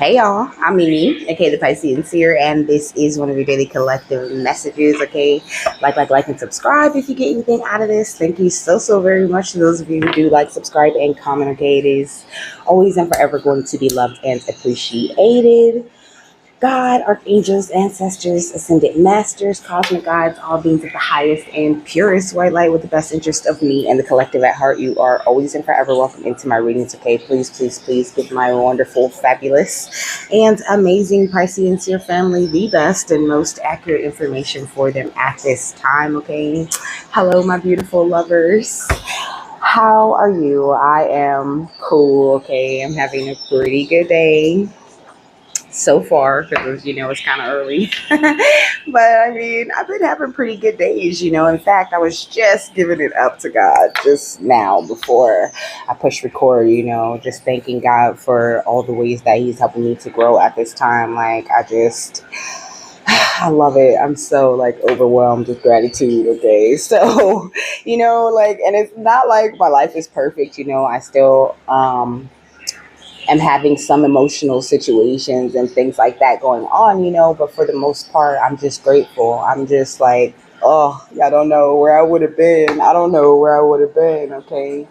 Hey y'all, I'm Mimi, okay, the Pisceans here, and this is one of your daily collective messages, okay? Like, and subscribe if you get anything out of this. Thank you so very much to those of you who do like, subscribe, and comment, okay? It is always and forever going to be loved and appreciated. God, archangels, ancestors, ascended masters, cosmic guides, all beings of the highest and purest white light with the best interest of me and the collective at heart. You are always and forever welcome into my readings, okay? Please give my wonderful, fabulous, and amazing Pisceans here family the best and most accurate information for them at this time, okay? Hello, my beautiful lovers. How are you? I am cool, okay? I'm having a pretty good day so far because it's kind of early. But I mean, I've been having pretty good days. In fact, I was just giving it up to God just now before I push record. Just thanking God for all the ways that He's helping me to grow at this time. Like, I love it. I'm so like overwhelmed with gratitude. Okay. So, and it's not like my life is perfect. I still am having some emotional situations and things like that going on, but for the most part, I'm just grateful. I'm just like, oh, I don't know where I would have been. I don't know where I would have been. Okay.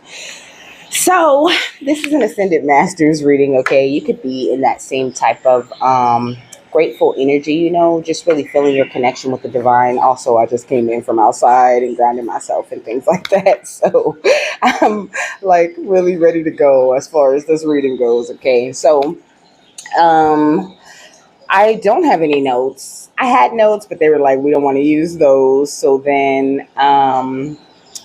So this is an Ascended Masters reading. Okay. You could be in that same type of, grateful energy, just really feeling your connection with the divine. Also, I just came in from outside and grounded myself and things like that. So I'm like really ready to go as far as this reading goes. Okay. So, I don't have any notes. I had notes, but they were like, we don't want to use those. So then,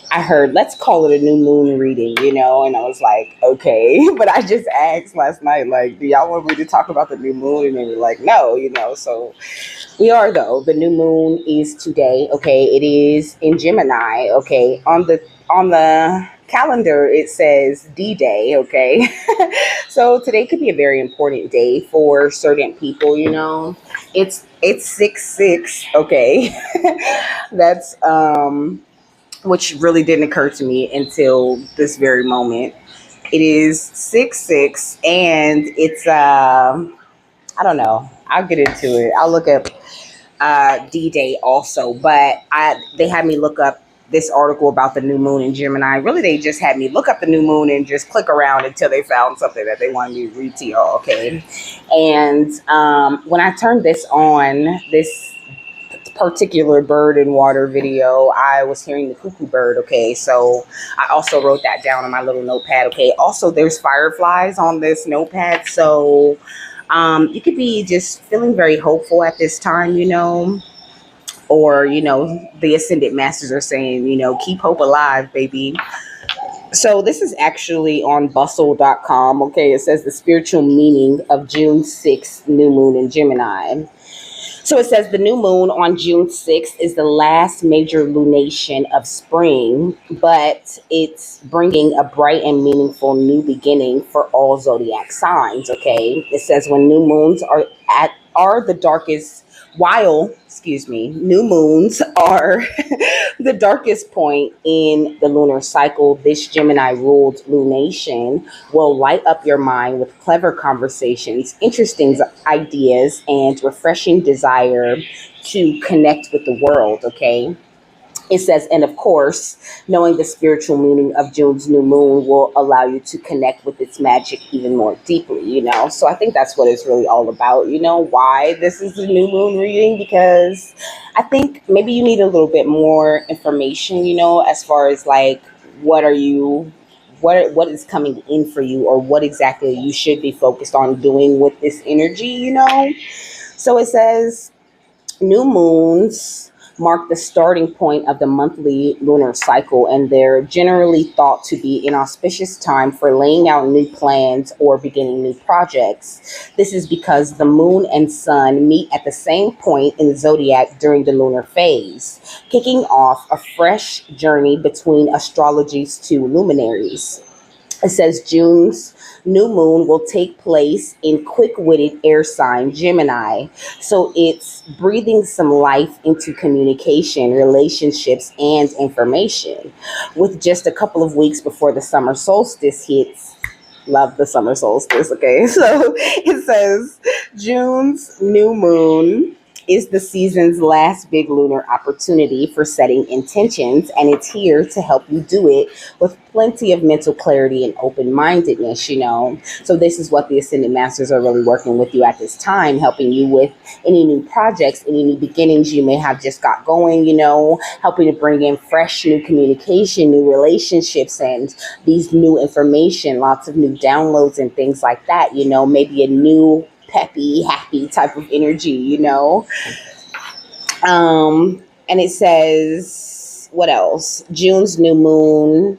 I heard, let's call it a new moon reading, and I was like, okay. But I just asked last night, like, do y'all want me to talk about the new moon? And they were like, no, so we are, though. The new moon is today, okay? It is in Gemini, okay? On the calendar, it says D-Day, okay? So today could be a very important day for certain people, It's 6/6, okay? That's, which really didn't occur to me until this very moment. It is 6/6, and it's I don't know. I'll get into it. I'll look up D-Day also, but they had me look up this article about the new moon in Gemini. Really, they just had me look up the new moon and just click around until they found something that they wanted me to read to y'all. Okay, and when I turned this on, this particular bird and water video, I was hearing the cuckoo bird. Okay, so I also wrote that down on my little notepad. Okay, also there's fireflies on this notepad, so you could be just feeling very hopeful at this time, or the Ascended Masters are saying, keep hope alive, baby. So this is actually on bustle.com. Okay, it says the spiritual meaning of June 6th new moon in Gemini. So it says the new moon on June 6th is the last major lunation of spring, but it's bringing a bright and meaningful new beginning for all zodiac signs. Okay, it says when new moons are the darkest, new moons are the darkest point in the lunar cycle, this Gemini ruled lunation will light up your mind with clever conversations, interesting ideas, and refreshing desire to connect with the world. Okay. It says, and of course, knowing the spiritual meaning of June's new moon will allow you to connect with its magic even more deeply, So I think that's what it's really all about, why this is a new moon reading, because I think maybe you need a little bit more information, as far as like, what is coming in for you, or what exactly you should be focused on doing with this energy, So it says, new moons mark the starting point of the monthly lunar cycle, and they're generally thought to be an auspicious time for laying out new plans or beginning new projects. This is because the moon and sun meet at the same point in the zodiac during the lunar phase, kicking off a fresh journey between astrology's two luminaries. It says June's new moon will take place in quick-witted air sign Gemini. So it's breathing some life into communication, relationships, and information. With just a couple of weeks before the summer solstice hits, Love the summer solstice. Okay, so it says June's new moon is the season's last big lunar opportunity for setting intentions, and it's here to help you do it with plenty of mental clarity and open mindedness, you know. So, this is what the Ascended Masters are really working with you at this time, helping you with any new projects, any new beginnings you may have just got going, you know, helping to bring in fresh new communication, new relationships, and these new information, lots of new downloads and things like that, you know, maybe a new peppy, happy type of energy, you know. And it says, what else? June's new moon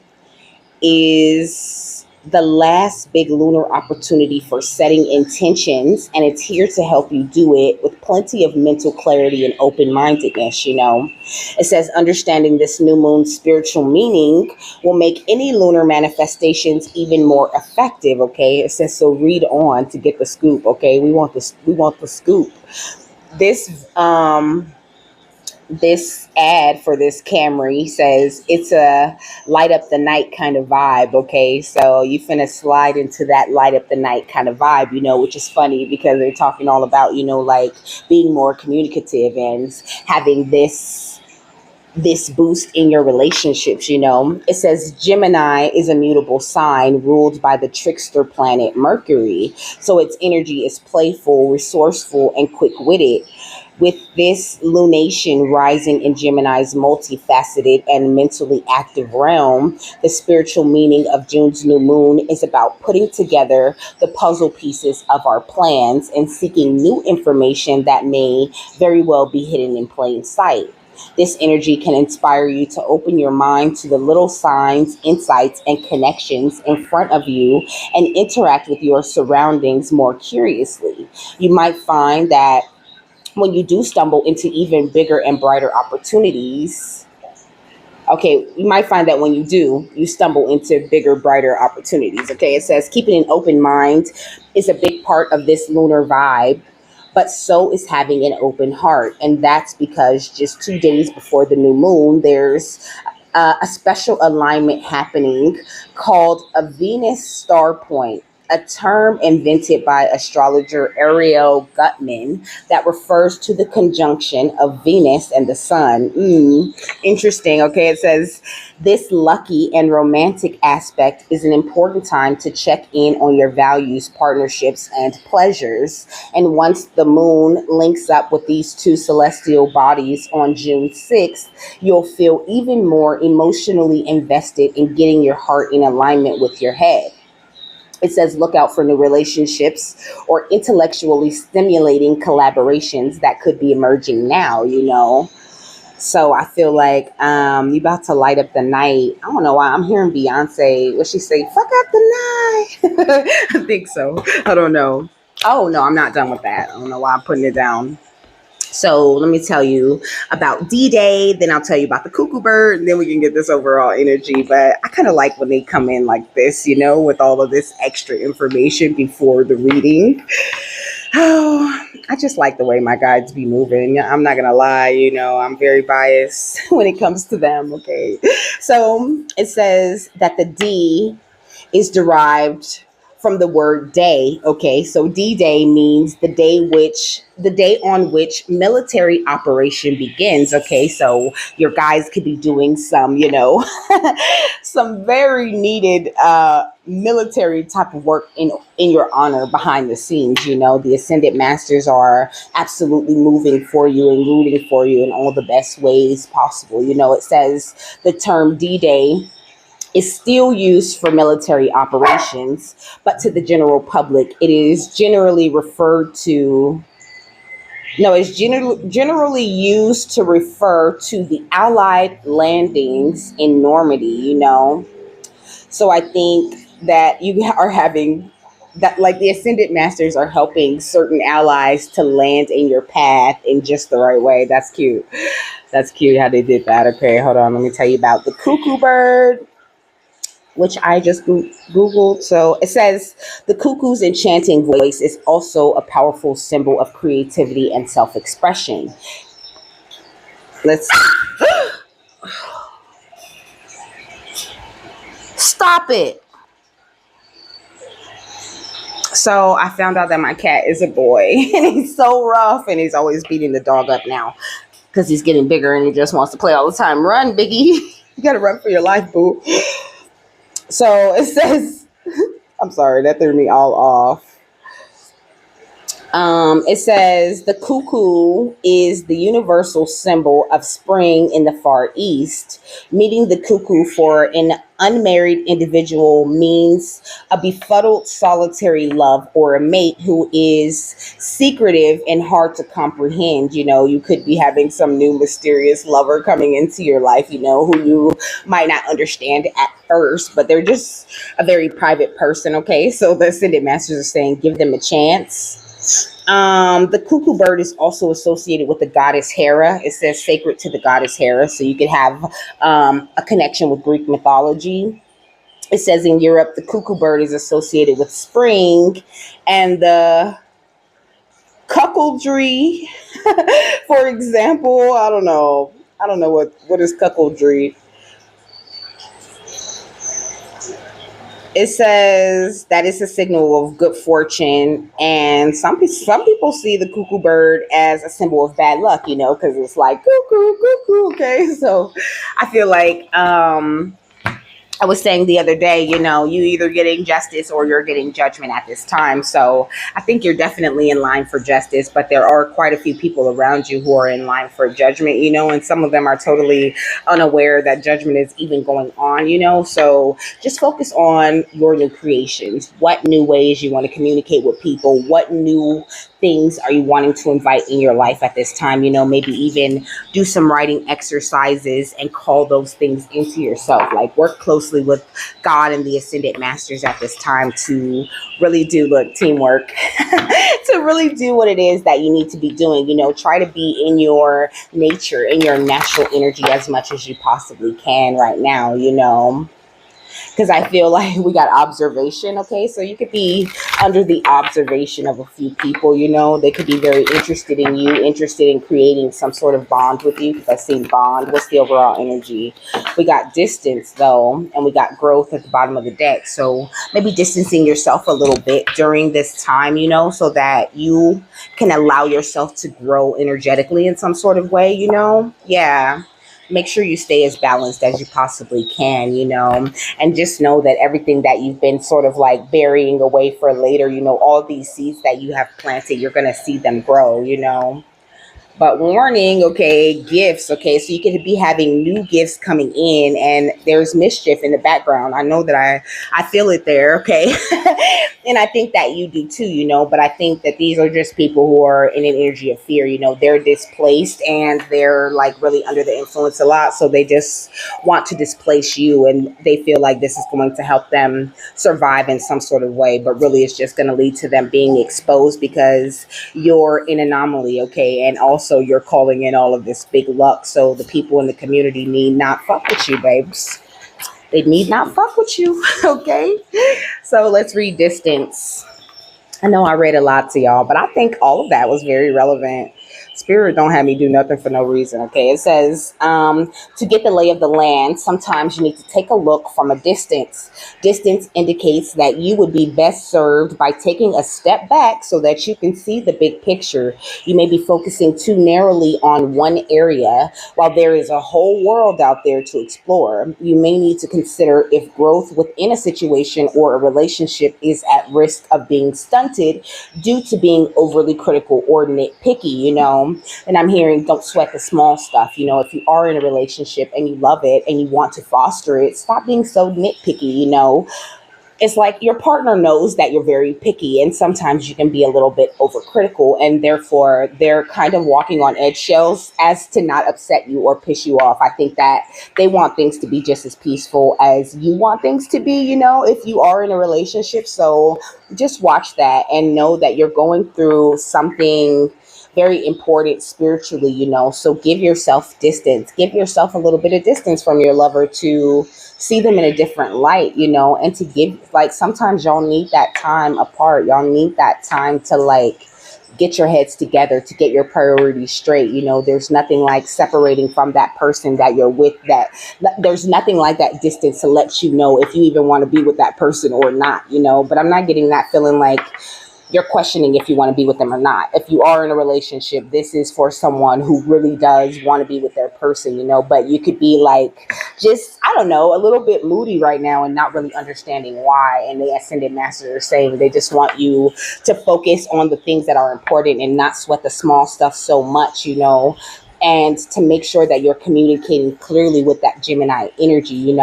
is the last big lunar opportunity for setting intentions, and it's here to help you do it with plenty of mental clarity and open mindedness. You know, it says understanding this new moon's spiritual meaning will make any lunar manifestations even more effective. Okay, it says so. Read on to get the scoop. Okay, we want this. We want the scoop. This ad for this Camry says it's a light up the night kind of vibe. Okay, so you finna slide into that light up the night kind of vibe, you know, which is funny because they're talking all about, you know, like being more communicative and having this boost in your relationships, you know. It says Gemini is a mutable sign ruled by the trickster planet Mercury. So its energy is playful, resourceful, and quick-witted. With this lunation rising in Gemini's multifaceted and mentally active realm, the spiritual meaning of June's new moon is about putting together the puzzle pieces of our plans and seeking new information that may very well be hidden in plain sight. This energy can inspire you to open your mind to the little signs, insights, and connections in front of you and interact with your surroundings more curiously. You might find that when you do stumble into even bigger and brighter opportunities, okay, you might find that when you do, you stumble into bigger, brighter opportunities. Okay, it says keeping an open mind is a big part of this lunar vibe, but so is having an open heart. And that's because just 2 days before the new moon, there's a special alignment happening called a Venus star point, a term invented by astrologer Ariel Gutman that refers to the conjunction of Venus and the sun. Interesting. Okay, it says this lucky and romantic aspect is an important time to check in on your values, partnerships, and pleasures. And once the moon links up with these two celestial bodies on June 6th, you'll feel even more emotionally invested in getting your heart in alignment with your head. It says look out for new relationships or intellectually stimulating collaborations that could be emerging now, you know. So I feel like you about to light up the night. I don't know why I'm hearing Beyonce. What she say? Fuck up the night. I think so. I don't know. Oh no, I'm not done with that. I don't know why I'm putting it down. So let me tell you about D-Day, then I'll tell you about the cuckoo bird, and then we can get this overall energy. But I kind of like when they come in like this, you know, with all of this extra information before the reading. Oh, I just like the way my guides be moving. I'm not gonna lie, you know, I'm very biased when it comes to them. Okay, so it says that the D is derived from the word day. Okay, so D-Day means the day on which military operation begins. Okay, so your guys could be doing some, you know, some very needed military type of work in your honor behind the scenes. You know, the Ascended Masters are absolutely moving for you and rooting for you in all the best ways possible. You know, it says the term D-Day is still used for military operations, but to the general public, it is generally referred to. No, it's generally used to refer to the Allied landings in Normandy, you know. So I think that you are having that, like the Ascended Masters are helping certain allies to land in your path in just the right way. That's cute. That's cute how they did that. Okay, hold on. Let me tell you about the cuckoo bird, which I just Googled. So it says the cuckoo's enchanting voice is also a powerful symbol of creativity and self expression. Let's stop it. So I found out that my cat is a boy and he's so rough and he's always beating the dog up now because he's getting bigger and he just wants to play all the time. Run, Biggie. You got to run for your life, boo. So it says, I'm sorry, that threw me all off. It says the cuckoo is the universal symbol of spring in the Far East. Meeting the cuckoo for an unmarried individual means a befuddled, solitary love or a mate who is secretive and hard to comprehend. You know, you could be having some new mysterious lover coming into your life, you know, who you might not understand at first, but they're just a very private person, okay? So the Ascended Masters are saying give them a chance. The cuckoo bird is also associated with the goddess Hera. It says sacred to the goddess Hera, so you could have a connection with Greek mythology. It says in Europe, the cuckoo bird is associated with spring, and the cuckoldry, for example, I don't know what is cuckoldry. It says that it's a signal of good fortune, and some people see the cuckoo bird as a symbol of bad luck, you know, because it's like cuckoo, cuckoo. Okay, so I feel like I was saying the other day, you know, you either getting justice or you're getting judgment at this time. So I think you're definitely in line for justice, but there are quite a few people around you who are in line for judgment, you know, and some of them are totally unaware that judgment is even going on, you know. So just focus on your new creations. What new ways you want to communicate with people? What new things are you wanting to invite in your life at this time? You know, maybe even do some writing exercises and call those things into yourself. Like work closely with God and the Ascended Masters at this time to really do, look, teamwork, to really do what it is that you need to be doing. You know, try to be in your nature, in your natural energy as much as you possibly can right now, you know, because I feel like we got observation. Okay, so you could be under the observation of a few people. You know, they could be very interested in you, interested in creating some sort of bond with you. Because I've seen bond. What's the overall energy? We got distance though, and we got growth at the bottom of the deck. So maybe distancing yourself a little bit during this time, you know, so that you can allow yourself to grow energetically in some sort of way. You know, yeah, make sure you stay as balanced as you possibly can, you know, and just know that everything that you've been sort of like burying away for later, you know, all these seeds that you have planted, you're going to see them grow, you know. But warning, okay, gifts, okay, so you could be having new gifts coming in and there's mischief in the background. I know that I feel it there, okay? And I think that you do too, you know, but I think that these are just people who are in an energy of fear, you know, they're displaced and they're like really under the influence a lot. So they just want to displace you and they feel like this is going to help them survive in some sort of way. But really, it's just going to lead to them being exposed because you're an anomaly, okay? And also you're calling in all of this big luck. So the people in the community need not fuck with you, babes. They need not fuck with you, okay? So let's read distance. I know I read a lot to y'all, but I think all of that was very relevant. Spirit don't have me do nothing for no reason. Okay, it says to get the lay of the land, sometimes you need to take a look from a distance. Distance indicates that you would be best served by taking a step back so that you can see the big picture. You may be focusing too narrowly on one area while there is a whole world out there to explore. You may need to consider if growth within a situation or a relationship is at risk of being stunted due to being overly critical or nitpicky, you know. And I'm hearing don't sweat the small stuff. You know, if you are in a relationship and you love it and you want to foster it, stop being so nitpicky, you know. It's like your partner knows that you're very picky and sometimes you can be a little bit overcritical and therefore they're kind of walking on eggshells as to not upset you or piss you off. I think that they want things to be just as peaceful as you want things to be, you know, if you are in a relationship. So just watch that and know that you're going through something very important spiritually, you know. So give yourself distance, give yourself a little bit of distance from your lover to see them in a different light, you know, and to give, like, sometimes y'all need that time apart. Y'all need that time to like get your heads together, to get your priorities straight. There's nothing like separating from that person that you're with, there's nothing like that distance to let you know if you even want to be with that person or not. But I'm not getting that feeling like you're questioning if you want to be with them or not. If you are in a relationship, this is for someone who really does want to be with their person. But you could be like, just, I don't know, a little bit moody right now and not really understanding why. And the Ascended Masters are saying they just want you to focus on the things that are important and not sweat the small stuff so much. And to make sure that you're communicating clearly with that Gemini energy.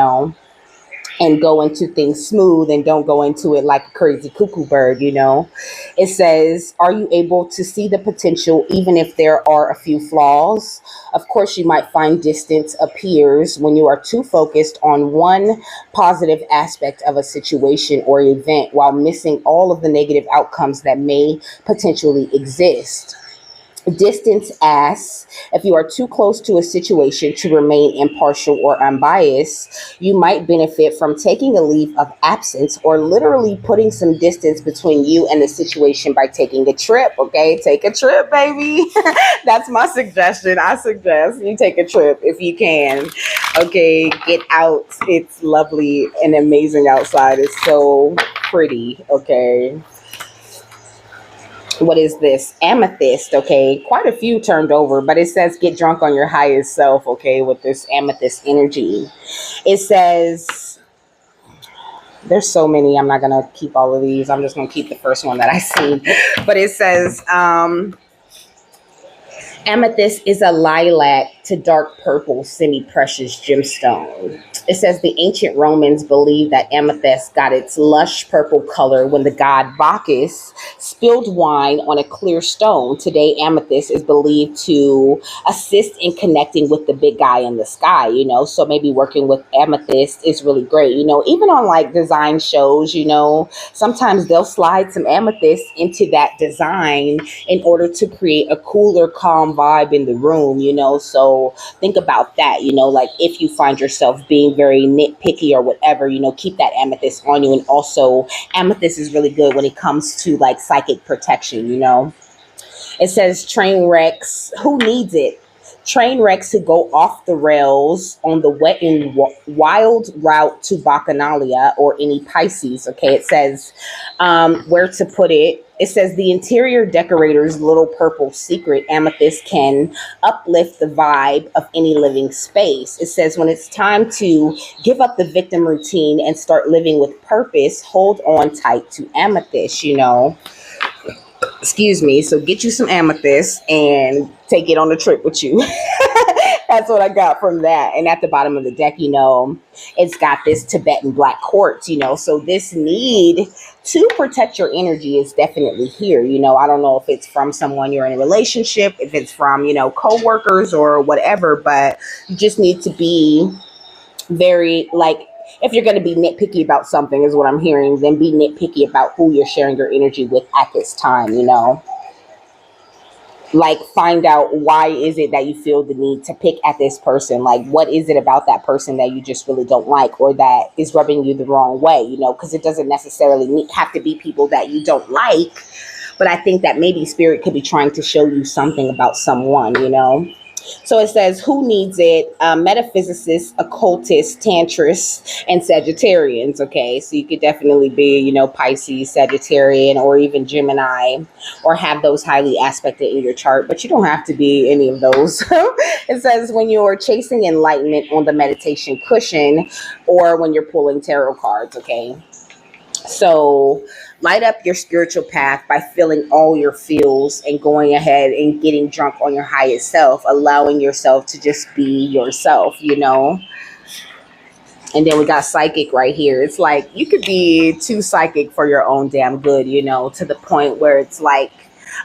And go into things smooth and don't go into it like a crazy cuckoo bird. It says, are you able to see the potential even if there are a few flaws? Of course, you might find distance appears when you are too focused on one positive aspect of a situation or event while missing all of the negative outcomes that may potentially exist. Distance asks, if you are too close to a situation to remain impartial or unbiased, you might benefit from taking a leave of absence or literally putting some distance between you and the situation by taking a trip. Okay, take a trip, baby. That's my suggestion. I suggest you take a trip if you can. Okay, get out. It's lovely and amazing outside. It's so pretty. Okay. What is this? Amethyst. Okay, quite a few turned over, but it says get drunk on your highest self. Okay, with this amethyst energy, it says there's so many. I'm not gonna keep all of these. I'm just gonna keep the first one that I see. But it says amethyst is a lilac to dark purple semi-precious gemstone. It says the ancient Romans believed that amethyst got its lush purple color when the god Bacchus spilled wine on a clear stone. Today, amethyst is believed to assist in connecting with the big guy in the sky. So maybe working with amethyst is really great. Even on like design shows, sometimes they'll slide some amethyst into that design in order to create a cooler, calm vibe in the room. So think about that. Like if you find yourself being very nitpicky or whatever, keep that amethyst on you. And also amethyst is really good when it comes to like psychic protection. It says train wrecks. Who needs it? Train wrecks who go off the rails on the wet and wild route to Bacchanalia or any Pisces. Okay, it says where to put it. It says the interior decorator's little purple secret, amethyst can uplift the vibe of any living space. It says when it's time to give up the victim routine and start living with purpose, hold on tight to amethyst. Excuse me. So get you some amethyst and take it on a trip with you. That's what I got from that. And at the bottom of the deck, it's got this Tibetan black quartz, so this need to protect your energy is definitely here. I don't know if it's from someone you're in a relationship, if it's from, co-workers or whatever, but you just need to be very if you're going to be nitpicky about something is what I'm hearing, then be nitpicky about who you're sharing your energy with at this time. Like find out why is it that you feel the need to pick at this person? Like what is it about that person that you just really don't like or that is rubbing you the wrong way? Because it doesn't necessarily have to be people that you don't like, but I think that maybe spirit could be trying to show you something about someone. So it says, who needs it? Metaphysicists, occultists, tantrists, and Sagittarians. Okay, so you could definitely be, Pisces, Sagittarian, or even Gemini, or have those highly aspected in your chart, but you don't have to be any of those. It says when you're chasing enlightenment on the meditation cushion or when you're pulling tarot cards. Okay. So light up your spiritual path by feeling all your feels and going ahead and getting drunk on your highest self, allowing yourself to just be yourself. And then we got psychic right here. It's like you could be too psychic for your own damn good, to the point where it's like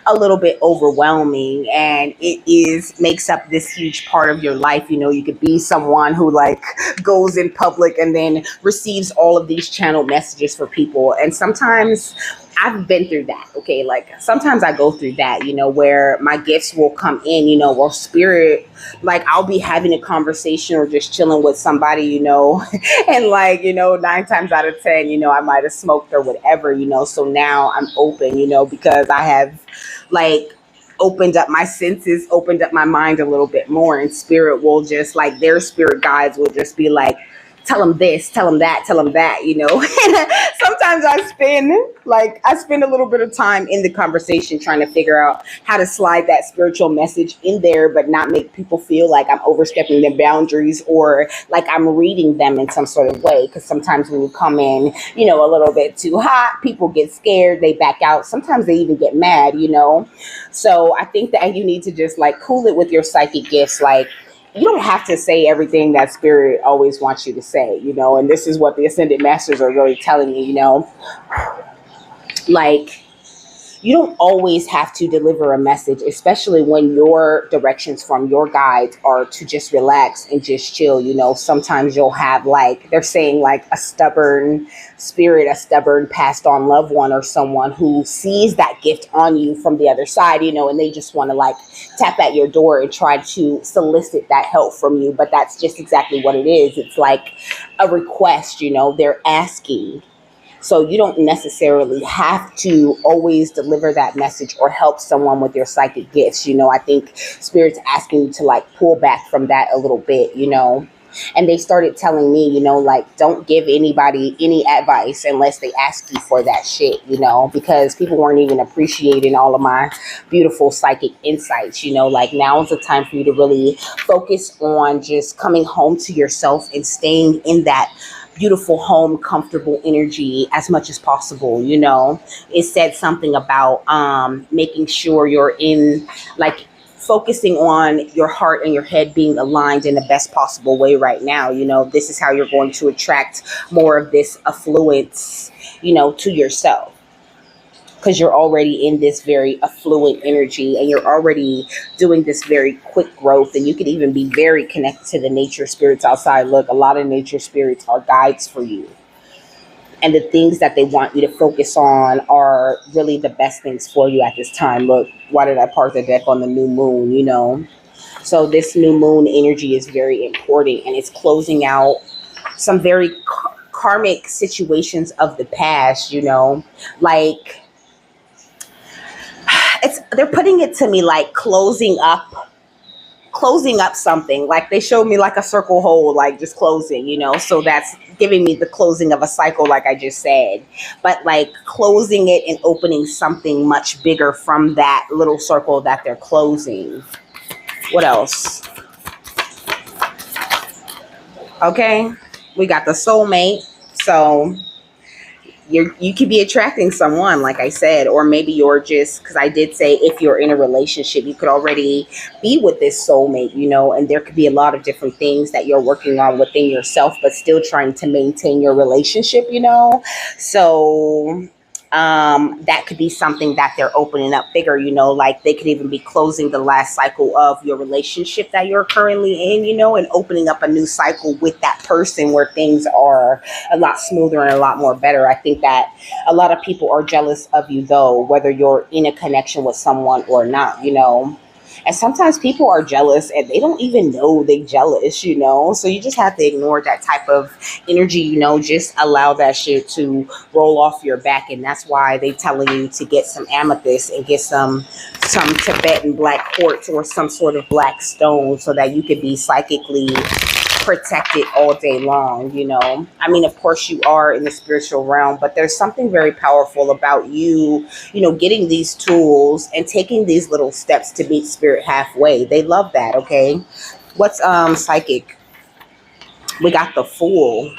a little bit overwhelming, and it makes up this huge part of your life. You could be someone who like goes in public and then receives all of these channeled messages for people, and sometimes I've been through that. Okay. Like sometimes I go through that, where my gifts will come in, or spirit, like I'll be having a conversation or just chilling with somebody, and like, 9 times out of 10, I might have smoked or whatever, so now I'm open, because I have like opened up my senses, opened up my mind a little bit more, and spirit will just like their spirit guides will just be like, tell them this, tell them that, tell them that, And sometimes I spend a little bit of time in the conversation trying to figure out how to slide that spiritual message in there, but not make people feel like I'm overstepping their boundaries or like I'm reading them in some sort of way. Because sometimes when you come in, a little bit too hot, people get scared, they back out. Sometimes they even get mad. So I think that you need to just like cool it with your psychic gifts. Like, you don't have to say everything that spirit always wants you to say, and this is what the ascended masters are really telling me, like you don't always have to deliver a message, especially when your directions from your guides are to just relax and just chill. Sometimes you'll have like, they're saying like a stubborn spirit, a stubborn passed on loved one or someone who sees that gift on you from the other side, and they just want to like tap at your door and try to solicit that help from you. But that's just exactly what it is. It's like a request, they're asking. So you don't necessarily have to always deliver that message or help someone with your psychic gifts. I think spirit's asking you to like pull back from that a little bit, And they started telling me, like, don't give anybody any advice unless they ask you for that shit, because people weren't even appreciating all of my beautiful psychic insights, like now is the time for you to really focus on just coming home to yourself and staying in that beautiful home, comfortable energy as much as possible. It said something about making sure you're in like focusing on your heart and your head being aligned in the best possible way right now. This is how you're going to attract more of this affluence, to yourself. Because you're already in this very affluent energy and you're already doing this very quick growth, and you could even be very connected to the nature spirits outside. Look, a lot of nature spirits are guides for you, and the things that they want you to focus on are really the best things for you at this time. Look, why did I park the deck on the new moon? So this new moon energy is very important, and it's closing out some very karmic situations of the past. Like they're putting it to me like closing up something. Like they showed me like a circle hole, like just closing, so that's giving me the closing of a cycle, like I just said, but like closing it and opening something much bigger from that little circle that they're closing. What else? Okay, we got the soulmate. So you could be attracting someone, like I said, or maybe you're just, because I did say if you're in a relationship, you could already be with this soulmate, and there could be a lot of different things that you're working on within yourself, but still trying to maintain your relationship, So that could be something that they're opening up bigger, like they could even be closing the last cycle of your relationship that you're currently in, and opening up a new cycle with that person where things are a lot smoother and a lot more better. I think that a lot of people are jealous of you, though, whether you're in a connection with someone or not, And sometimes people are jealous and they don't even know they're jealous, So you just have to ignore that type of energy, just allow that shit to roll off your back. And that's why they telling you to get some amethyst and get some Tibetan black quartz or some sort of black stone so that you could be psychically protected all day long. I mean, of course you are in the spiritual realm, but there's something very powerful about you getting these tools and taking these little steps to meet spirit halfway. They love that. Okay, what's psychic? We got the Fool.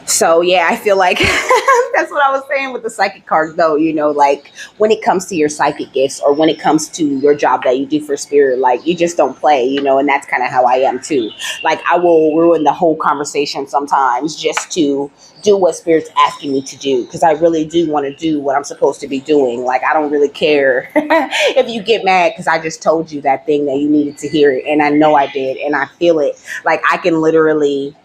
So yeah, I feel like that's what I was saying with the psychic card, though. Like when it comes to your psychic gifts or when it comes to your job that you do for spirit, like you just don't play, and that's kind of how I am too. Like I will ruin the whole conversation sometimes just to do what spirit's asking me to do, because I really do want to do what I'm supposed to be doing. Like I don't really care if you get mad because I just told you that thing that you needed to hear it, and I know I did, and I feel it. Like I can literally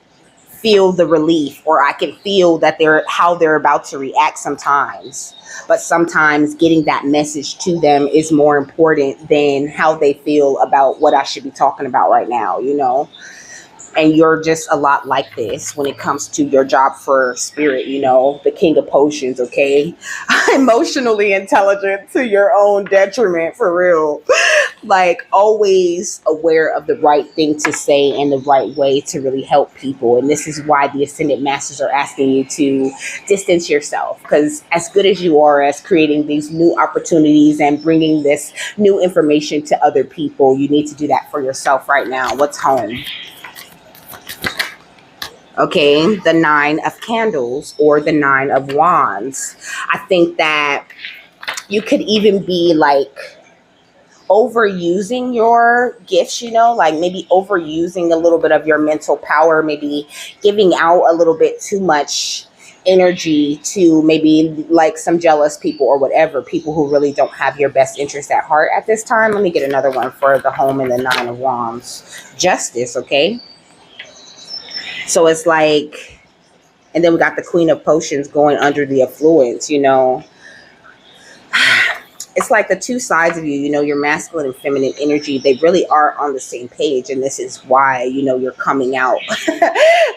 feel the relief, or I can feel that how they're about to react sometimes. But sometimes getting that message to them is more important than how they feel about what I should be talking about right now, and you're just a lot like this when it comes to your job for spirit, the king of potions, okay? Emotionally intelligent to your own detriment, for real. Like, always aware of the right thing to say and the right way to really help people. And this is why the Ascended Masters are asking you to distance yourself, because as good as you are as creating these new opportunities and bringing this new information to other people, you need to do that for yourself right now. What's home? Okay, the Nine of Candles or the Nine of Wands. I think that you could even be like overusing your gifts, like maybe overusing a little bit of your mental power, maybe giving out a little bit too much energy to maybe like some jealous people or whatever, people who really don't have your best interest at heart at this time. Let me get another one for the home and the Nine of Wands. Justice, okay? So it's like, and then we got the Queen of Potions going under the affluence, It's like the two sides of you, your masculine and feminine energy, they really are on the same page. And this is why, you're coming out.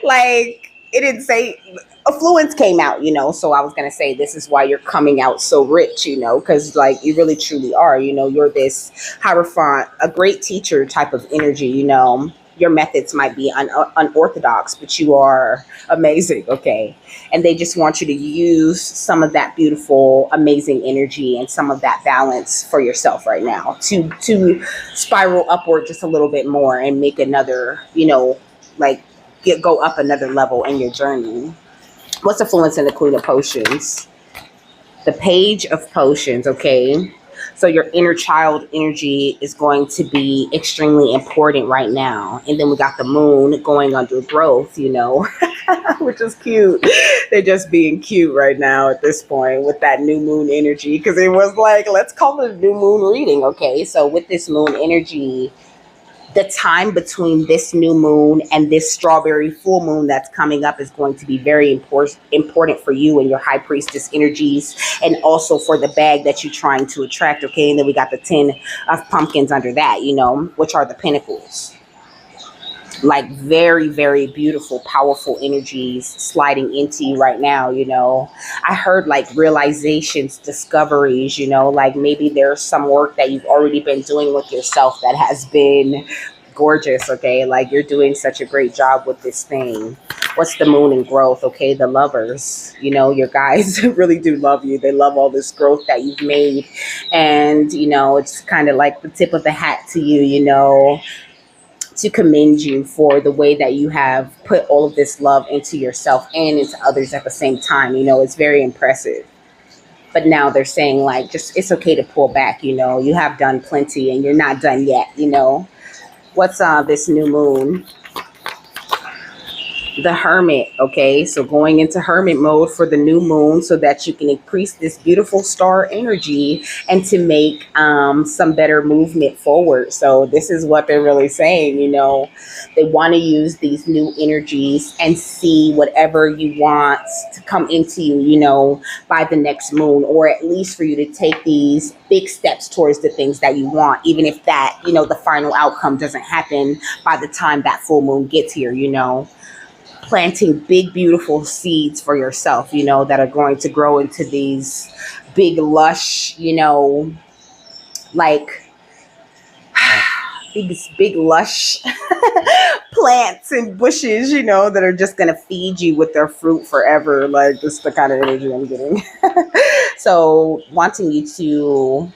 Like, it didn't say affluence came out, so I was going to say this is why you're coming out so rich, because like you really truly are, you're this Hierophant, a great teacher type of energy, Your methods might be unorthodox, but you are amazing, okay? And they just want you to use some of that beautiful, amazing energy and some of that balance for yourself right now to spiral upward just a little bit more and make another, like go up another level in your journey. What's influence in the Queen of Potions? The Page of Potions, okay? So your inner child energy is going to be extremely important right now. And then we got the moon going under growth, which is cute. They're just being cute right now at this point with that new moon energy, because it was like, let's call it a new moon reading, okay? So with this moon energy, the time between this new moon and this strawberry full moon that's coming up is going to be very important for you and your high priestess energies, and also for the bag that you're trying to attract, okay? And then we got the 10 of pumpkins under that, which are the pentacles. Like very, very beautiful, powerful energies sliding into you right now, I heard like realizations, discoveries, like maybe there's some work that you've already been doing with yourself that has been gorgeous, okay? Like you're doing such a great job with this thing. What's the moon and growth? Okay, the lovers, your guys really do love you. They love all this growth that you've made. And, it's kind of like the tip of the hat to you, to commend you for the way that you have put all of this love into yourself and into others at the same time. It's very impressive. But now they're saying like, just, it's okay to pull back. You have done plenty and you're not done yet. What's this new moon? The Hermit, okay? So going into hermit mode for the new moon so that you can increase this beautiful star energy and to make some better movement forward. So this is what they're really saying, They want to use these new energies and see whatever you want to come into you, by the next moon, or at least for you to take these big steps towards the things that you want, even if that, the final outcome doesn't happen by the time that full moon gets here, planting big, beautiful seeds for yourself, that are going to grow into these big, lush, like these big, lush plants and bushes, that are just going to feed you with their fruit forever. Like, this is the kind of energy I'm getting. So wanting you to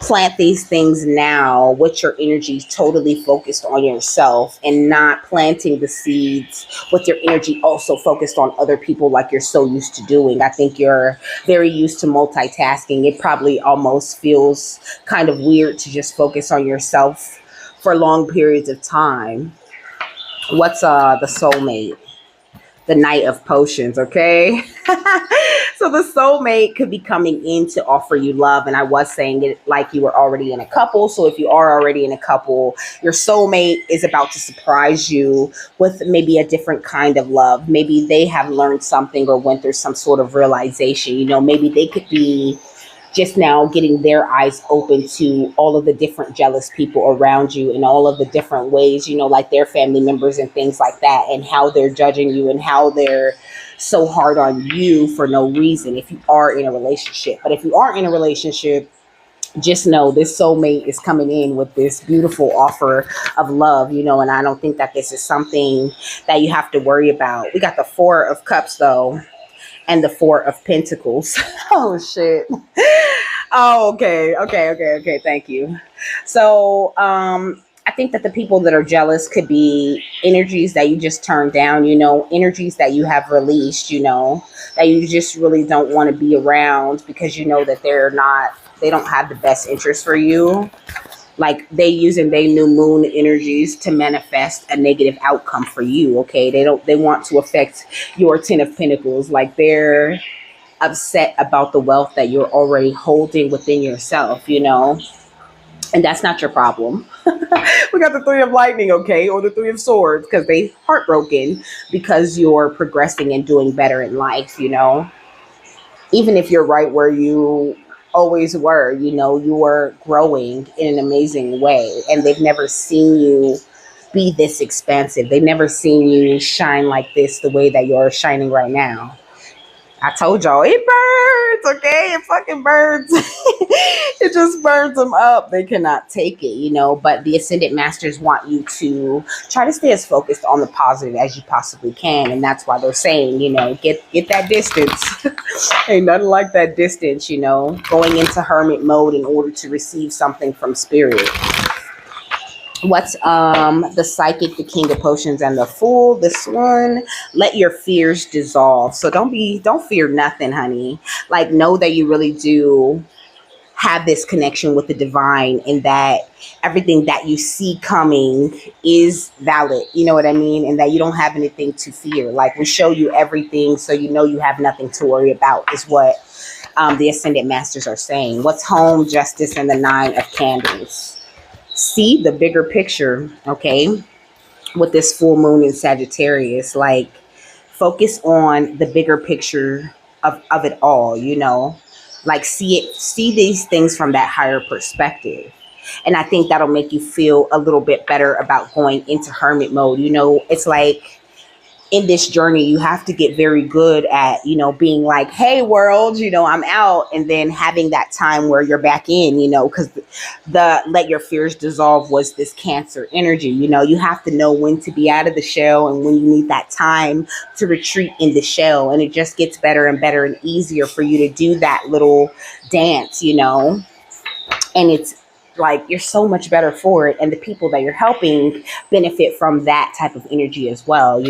plant these things now with your energy totally focused on yourself, and not planting the seeds with your energy also focused on other people like you're so used to doing. I think you're very used to multitasking. It probably almost feels kind of weird to just focus on yourself for long periods of time. What's the soulmate? The Knight of Potions, okay? So the soulmate could be coming in to offer you love. And I was saying it like you were already in a couple. So if you are already in a couple, your soulmate is about to surprise you with maybe a different kind of love. Maybe they have learned something or went through some sort of realization. Maybe they could be just now getting their eyes open to all of the different jealous people around you and all of the different ways, like their family members and things like that, and how they're judging you and how they're so hard on you for no reason if you are in a relationship. But if you aren't in a relationship, just know this soulmate is coming in with this beautiful offer of love, and I don't think that this is something that you have to worry about. We got the Four of Cups, though, and the Four of Pentacles. Oh, shit. Oh, okay. Thank you. So, I think that the people that are jealous could be energies that you just turned down, energies that you have released, that you just really don't want to be around because you know that they don't have the best interest for you. Like they using their new moon energies to manifest a negative outcome for you. Okay. They want to affect your 10 of Pentacles. Like they're upset about the wealth that you're already holding within yourself, and that's not your problem. We got the Three of Lightning, okay, or the Three of Swords, because they heartbroken because you're progressing and doing better in life, even if you're right where you always were, you were growing in an amazing way, and they've never seen you be this expansive. They've never seen you shine like this the way that you're shining right now. I told y'all it burns, okay? It fucking burns. It just burns them up. They cannot take it, But the Ascendant Masters want you to try to stay as focused on the positive as you possibly can. And that's why they're saying, get that distance. Ain't nothing like that distance, going into hermit mode in order to receive something from spirit. What's the Psychic, the King of Potions, and the Fool? This one, let your fears dissolve. So don't fear nothing, honey. Like know that you really do have this connection with the divine, and that everything that you see coming is valid. You know what I mean? And that you don't have anything to fear. Like we show you everything, so you have nothing to worry about. Is what the Ascendant Masters are saying. What's home, justice, and the Nine of Candles? See the bigger picture, okay, with this full moon in Sagittarius. Like focus on the bigger picture of it all, like see these things from that higher perspective. And I think that'll make you feel a little bit better about going into hermit mode. It's like in this journey, you have to get very good at, being like, hey, world, I'm out. And then having that time where you're back in, because the let your fears dissolve was this Cancer energy. You have to know when to be out of the shell and when you need that time to retreat in the shell. And it just gets better and better and easier for you to do that little dance, and it's like you're so much better for it, and the people that you're helping benefit from that type of energy as well.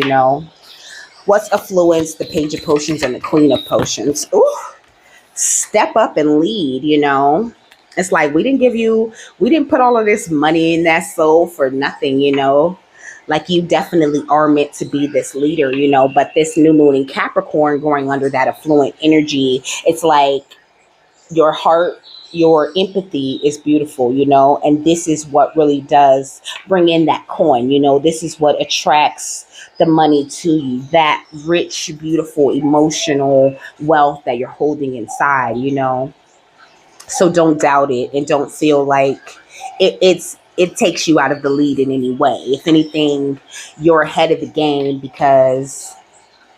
What's affluence, the Page of Potions, and the Queen of Potions? Ooh, step up and lead. It's like we didn't put all of this money in that soul for nothing. Like you definitely are meant to be this leader. But this new moon in Capricorn going under that affluent energy, it's like your heart, your empathy is beautiful, and this is what really does bring in that coin. This is what attracts the money to you, that rich, beautiful, emotional wealth that you're holding inside, so don't doubt it, and don't feel like it takes you out of the lead in any way. If anything, you're ahead of the game because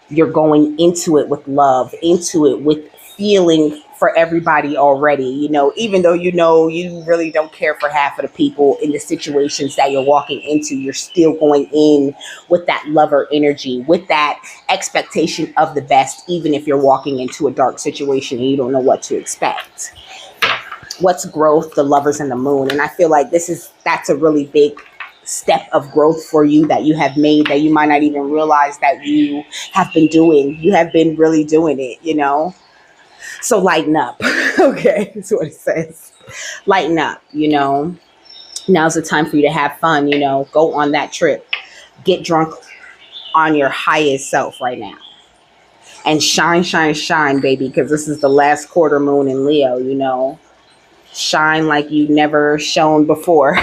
you're going into it with love, into it with feeling for everybody already, even though you really don't care for half of the people in the situations that you're walking into. You're still going in with that lover energy, with that expectation of the best, even if you're walking into a dark situation and you don't know what to expect. What's growth, the Lovers, and the Moon? And I feel like that's a really big step of growth for you that you have made, that you might not even realize that you have been doing. You have been really doing it, So lighten up. Okay, that's what it says. Lighten up, Now's the time for you to have fun, Go on that trip. Get drunk on your highest self right now. and shine, shine, shine, baby, because this is the last quarter moon in Leo, shine like you never shone before.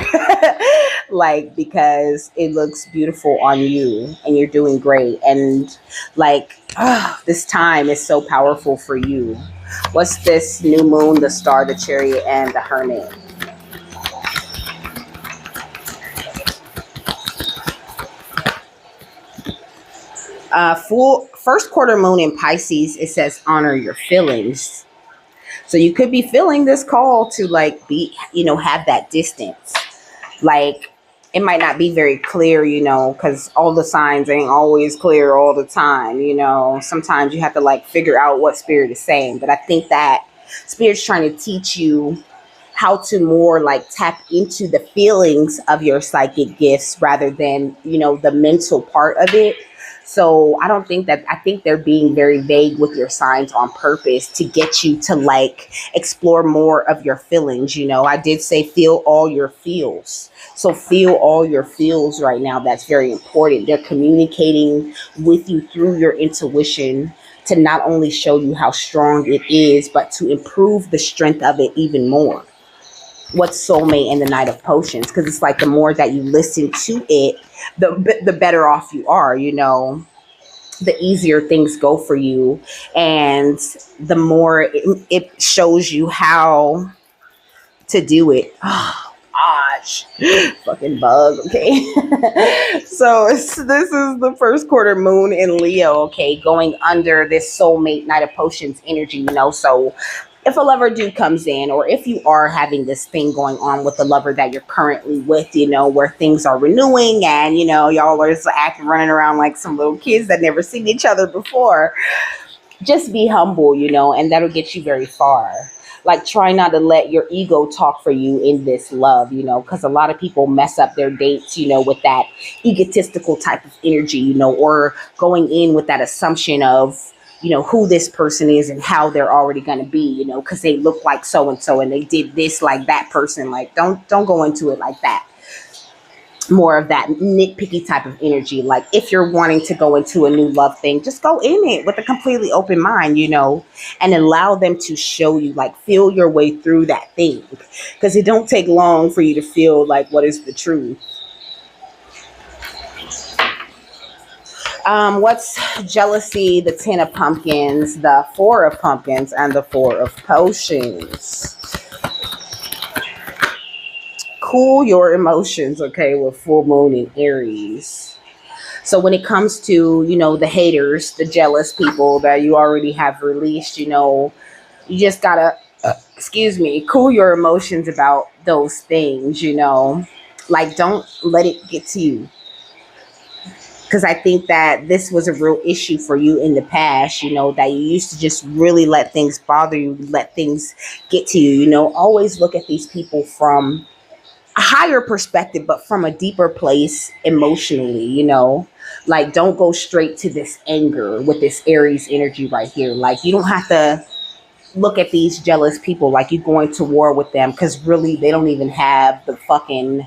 Like, because it looks beautiful on you and you're doing great. And like, this time is so powerful for you. What's this new moon, the star, the chariot, and the hermit? Full first quarter moon in Pisces, it says honor your feelings. So you could be feeling this call to like be, have that distance. Like, it might not be very clear, because all the signs ain't always clear all the time. Sometimes you have to like figure out what spirit is saying. But I think that spirit's trying to teach you how to more like tap into the feelings of your psychic gifts rather than, the mental part of it. So I think they're being very vague with your signs on purpose to get you to like explore more of your feelings. I did say feel all your feels. So feel all your feels right now. That's very important. They're communicating with you through your intuition to not only show you how strong it is, but to improve the strength of it even more. What's soulmate and the Knight of Potions? Because it's like the more that you listen to it, the better off you are. The easier things go for you, and the more it shows you how to do it. Oh gosh, fucking bug. Okay. So this is the first quarter moon in Leo. Okay, going under this soulmate Knight of Potions energy. So if a lover dude comes in, or if you are having this thing going on with the lover that you're currently with, where things are renewing and, y'all are just acting, running around like some little kids that never seen each other before, just be humble, and that'll get you very far. Like, try not to let your ego talk for you in this love, because a lot of people mess up their dates, with that egotistical type of energy, or going in with that assumption of, who this person is and how they're already going to be, because they look like so and so and they did this like that person. Like, don't go into it like that. More of that nitpicky type of energy. Like, if you're wanting to go into a new love thing, just go in it with a completely open mind, and allow them to show you, like, feel your way through that thing, because it don't take long for you to feel like what is the truth. What's jealousy, the 10 of pumpkins, the 4 of pumpkins, and the 4 of potions? Cool your emotions, okay, with full moon in Aries. So when it comes to, the haters, the jealous people that you already have released, you just gotta, cool your emotions about those things, like, don't let it get to you. Because I think that this was a real issue for you in the past, that you used to just really let things bother you, let things get to you, always look at these people from a higher perspective, but from a deeper place emotionally, like, don't go straight to this anger with this Aries energy right here. Like, you don't have to look at these jealous people like you're going to war with them, because really they don't even have the fucking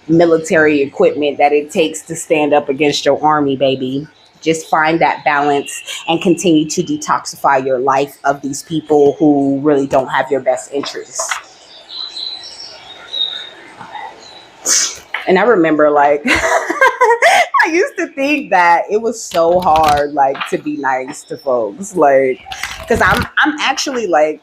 military equipment that it takes to stand up against your army, baby. Just find that balance and continue to detoxify your life of these people who really don't have your best interests. And I remember, like, I used to think that it was so hard, like, to be nice to folks, like, because I'm actually, like,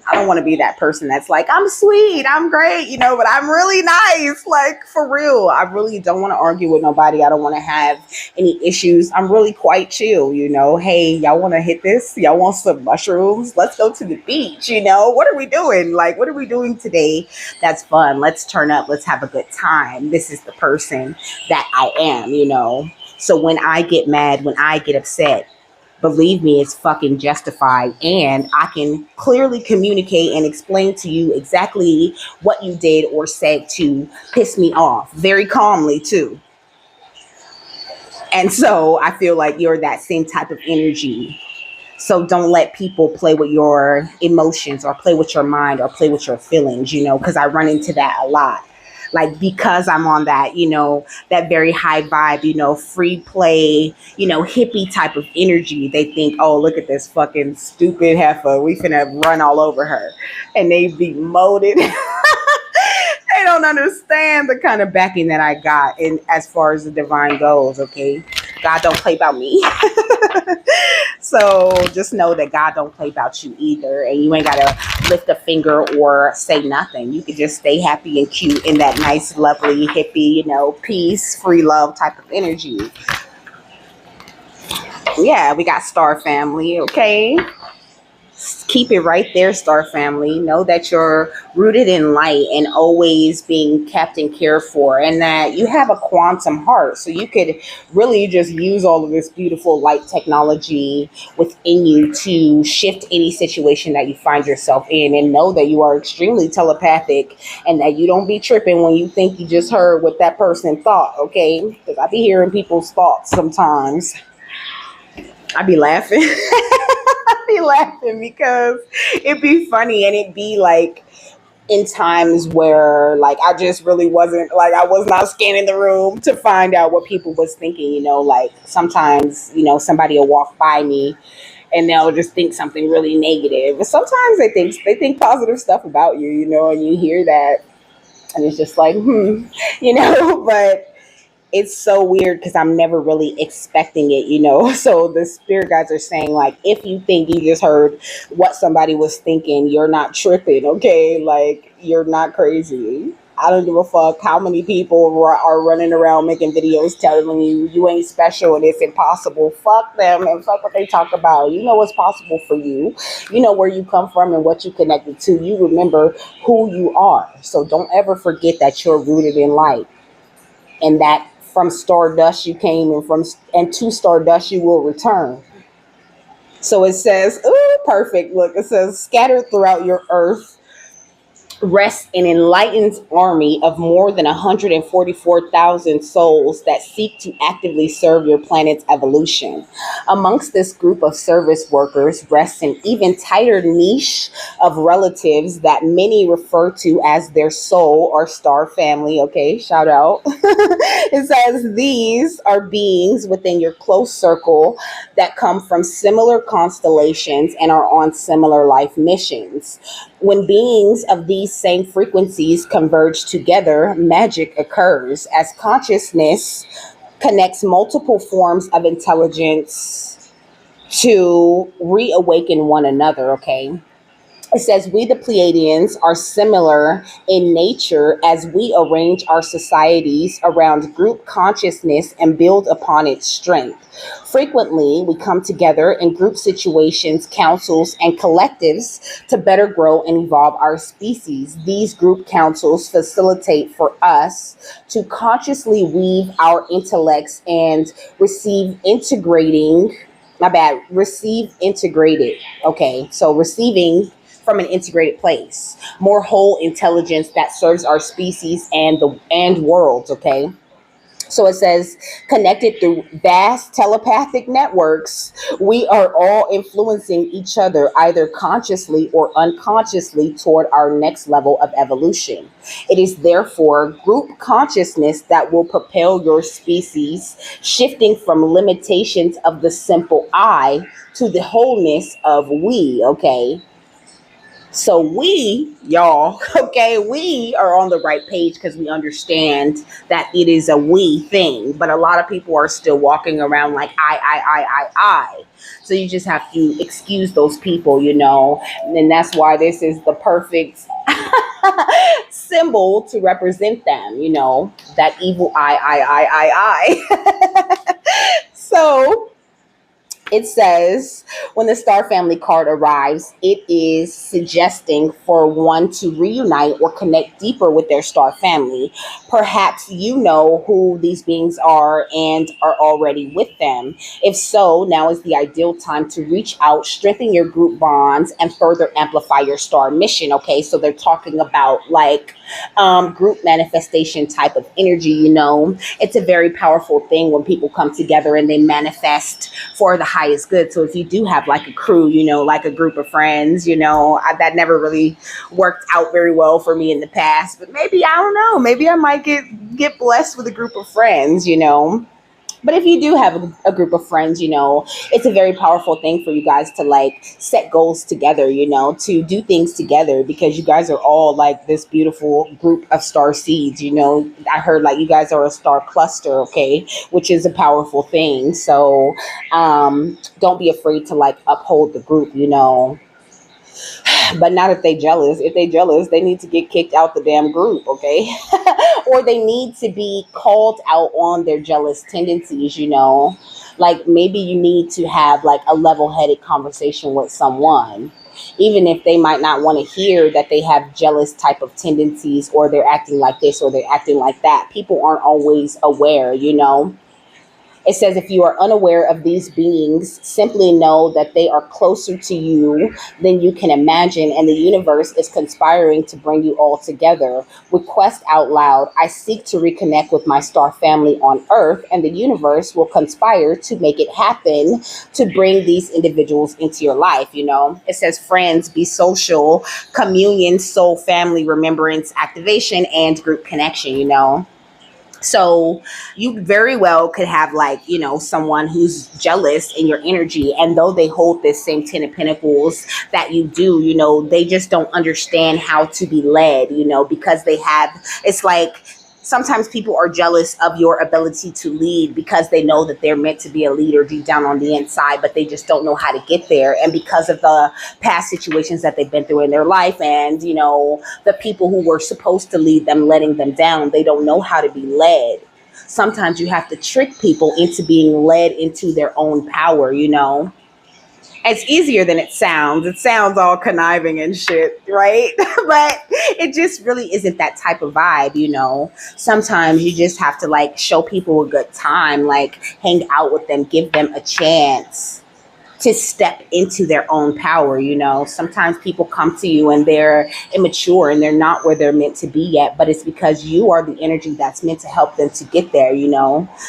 I don't want to be that person that's like, I'm sweet, I'm great, but I'm really nice. Like, for real, I really don't want to argue with nobody. I don't want to have any issues. I'm really quite chill, Hey, y'all want to hit this? Y'all want some mushrooms? Let's go to the beach, What are we doing? Like, what are we doing today? That's fun. Let's turn up. Let's have a good time. This is the person that I am, So when I get mad, when I get upset, believe me, it's fucking justified, and I can clearly communicate and explain to you exactly what you did or said to piss me off, very calmly too. And so I feel like you're that same type of energy. So don't let people play with your emotions or play with your mind or play with your feelings, because I run into that a lot. Like, because I'm on that, that very high vibe, free play, hippie type of energy, they think, oh, look at this fucking stupid heifer. We finna run all over her. And they be molded. They don't understand the kind of backing that I got in as far as the divine goes, okay? God don't play about me. So just know that God don't play about you either. And you ain't gotta lift a finger or say nothing. You can just stay happy and cute in that nice, lovely, hippie, peace, free love type of energy. Yeah, we got Star Family, okay? Keep it right there, Star Family. Know that you're rooted in light and always being kept and cared for, and that you have a quantum heart. So you could really just use all of this beautiful light technology within you to shift any situation that you find yourself in. And know that you are extremely telepathic, and that you don't be tripping when you think you just heard what that person thought, okay? Because I be hearing people's thoughts sometimes. I be laughing. I be laughing because it'd be funny, and it'd be like in times where like I just really wasn't, like I was not scanning the room to find out what people was thinking, like sometimes, somebody will walk by me and they'll just think something really negative. But sometimes they think positive stuff about you, and you hear that and it's just like, but it's so weird because I'm never really expecting it. So the spirit guides are saying, like, if you think you just heard what somebody was thinking, you're not tripping, okay? Like, you're not crazy. I don't give a fuck how many people are running around making videos telling you you ain't special and it's impossible. Fuck them and fuck what they talk about. You know what's possible for you. You know where you come from and what you connected to. You remember who you are. So don't ever forget that you're rooted in light, and that from stardust you came, and to stardust you will return. So it says, ooh, perfect. Look, it says, scattered throughout your earth rests an enlightened army of more than 144,000 souls that seek to actively serve your planet's evolution. Amongst this group of service workers rests an even tighter niche of relatives that many refer to as their soul or star family. Okay, shout out. It says these are beings within your close circle that come from similar constellations and are on similar life missions. When beings of these same frequencies converge together, magic occurs as consciousness connects multiple forms of intelligence to reawaken one another, okay? It says, we the Pleiadians are similar in nature as we arrange our societies around group consciousness and build upon its strength. Frequently, we come together in group situations, councils, and collectives to better grow and evolve our species. These group councils facilitate for us to consciously weave our intellects and receive integrated. Okay, so receiving from an integrated place, more whole intelligence that serves our species and worlds, okay? So it says, connected through vast telepathic networks, we are all influencing each other either consciously or unconsciously toward our next level of evolution. It is therefore group consciousness that will propel your species, shifting from limitations of the simple I to the wholeness of we, okay? So we, y'all, okay, we are on the right page because we understand that it is a we thing. But a lot of people are still walking around like I. So you just have to excuse those people, and that's why this is the perfect symbol to represent them, that evil I. So it says, when the Star Family card arrives, it is suggesting for one to reunite or connect deeper with their star family. Perhaps you know who these beings are and are already with them. If so, now is the ideal time to reach out, strengthen your group bonds, and further amplify your star mission. Okay, so they're talking about like group manifestation type of energy. It's a very powerful thing when people come together and they manifest for the highest good. So if you do have like a crew, like a group of friends, that never really worked out very well for me in the past. But maybe, I don't know, maybe I might get blessed with a group of friends. But if you do have a group of friends, it's a very powerful thing for you guys to like set goals together, to do things together, because you guys are all like this beautiful group of star seeds. I heard like you guys are a star cluster, okay, which is a powerful thing. So don't be afraid to like uphold the group. But not if they jealous. If they jealous, they need to get kicked out the damn group, okay? Or they need to be called out on their jealous tendencies. Like maybe you need to have like a level-headed conversation with someone, even if they might not want to hear that they have jealous type of tendencies, or they're acting like this or they're acting like that. People aren't always aware. It says, if you are unaware of these beings, simply know that they are closer to you than you can imagine, and the universe is conspiring to bring you all together. Request out loud, I seek to reconnect with my star family on Earth, and the universe will conspire to make it happen to bring these individuals into your life. It says, friends, be social, communion, soul, family, remembrance, activation, and group connection. So you very well could have like, someone who's jealous in your energy. And though they hold this same 10 of Pentacles that you do, they just don't understand how to be led, because it's like sometimes people are jealous of your ability to lead because they know that they're meant to be a leader deep down on the inside, but they just don't know how to get there. And because of the past situations that they've been through in their life, and, the people who were supposed to lead them, letting them down, they don't know how to be led. Sometimes you have to trick people into being led into their own power. It's easier than it sounds. It sounds all conniving and shit, right? But it just really isn't that type of vibe. Sometimes you just have to like show people a good time, like hang out with them, give them a chance to step into their own power. Sometimes people come to you and they're immature and they're not where they're meant to be yet, but it's because you are the energy that's meant to help them to get there.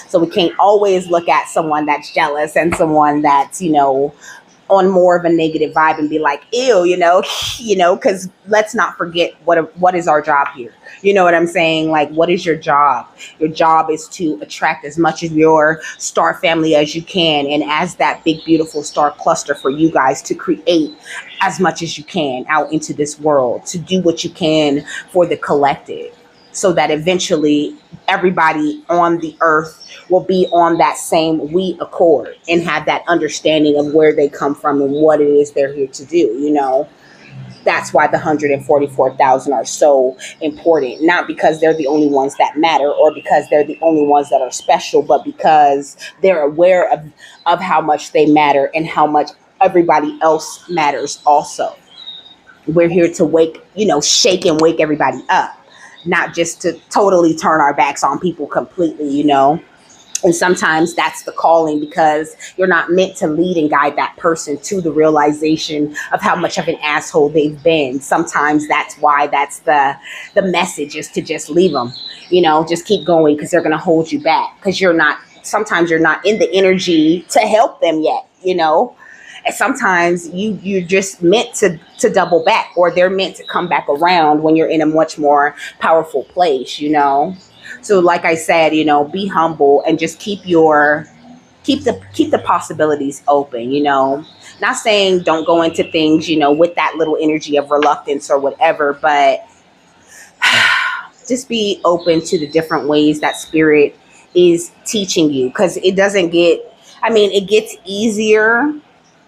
So we can't always look at someone that's jealous and someone that's, on more of a negative vibe and be like, ew, because let's not forget what is our job here. You know what I'm saying? Like, what is your job? Your job is to attract as much of your star family as you can. And as that big, beautiful star cluster, for you guys to create as much as you can out into this world, to do what you can for the collective, so that eventually everybody on the earth will be on that same we accord and have that understanding of where they come from and what it is they're here to do. That's why the 144,000 are so important. Not because they're the only ones that matter or because they're the only ones that are special, but because they're aware of how much they matter and how much everybody else matters also. We're here to shake and wake everybody up, not just to totally turn our backs on people completely. And sometimes that's the calling, because you're not meant to lead and guide that person to the realization of how much of an asshole they've been. Sometimes that's why that's the message, is to just leave them, just keep going, because they're going to hold you back, because sometimes you're not in the energy to help them yet. And sometimes you're just meant to double back, or they're meant to come back around when you're in a much more powerful place. So like I said, be humble and just keep the possibilities open. Not saying don't go into things, with that little energy of reluctance or whatever, but just be open to the different ways that spirit is teaching you, because it gets easier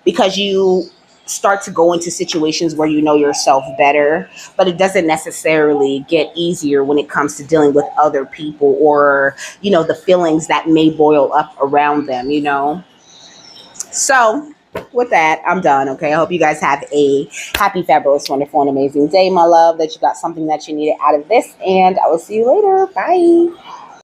because you start to go into situations where you know yourself better, but it doesn't necessarily get easier when it comes to dealing with other people, or, the feelings that may boil up around them. So with that, I'm done. Okay. I hope you guys have a happy, fabulous, wonderful, and amazing day, my love, that you got something that you needed out of this, and I will see you later. Bye.